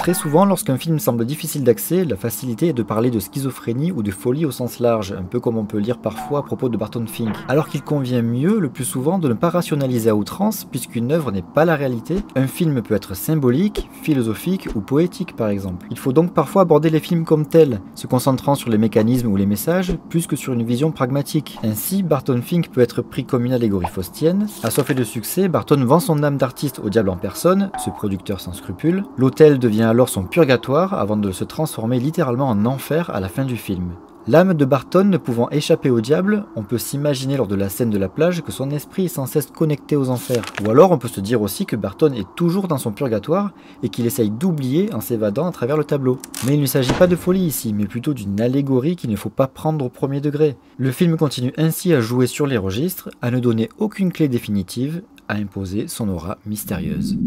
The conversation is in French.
Très souvent, lorsqu'un film semble difficile d'accès, la facilité est de parler de schizophrénie ou de folie au sens large, un peu comme on peut lire parfois à propos de Barton Fink. Alors qu'il convient mieux, le plus souvent, de ne pas rationaliser à outrance, puisqu'une œuvre n'est pas la réalité. Un film peut être symbolique, philosophique ou poétique par exemple. Il faut donc parfois aborder les films comme tels, se concentrant sur les mécanismes ou les messages, plus que sur une vision pragmatique. Ainsi, Barton Fink peut être pris comme une allégorie faustienne. Assoiffé de succès, Barton vend son âme d'artiste au diable en personne, ce producteur sans scrupules. L'autel devient alors son purgatoire avant de se transformer littéralement en enfer à la fin du film. L'âme de Barton ne pouvant échapper au diable, on peut s'imaginer lors de la scène de la plage que son esprit est sans cesse connecté aux enfers. Ou alors on peut se dire aussi que Barton est toujours dans son purgatoire et qu'il essaye d'oublier en s'évadant à travers le tableau. Mais il ne s'agit pas de folie ici, mais plutôt d'une allégorie qu'il ne faut pas prendre au premier degré. Le film continue ainsi à jouer sur les registres, à ne donner aucune clé définitive, à imposer son aura mystérieuse.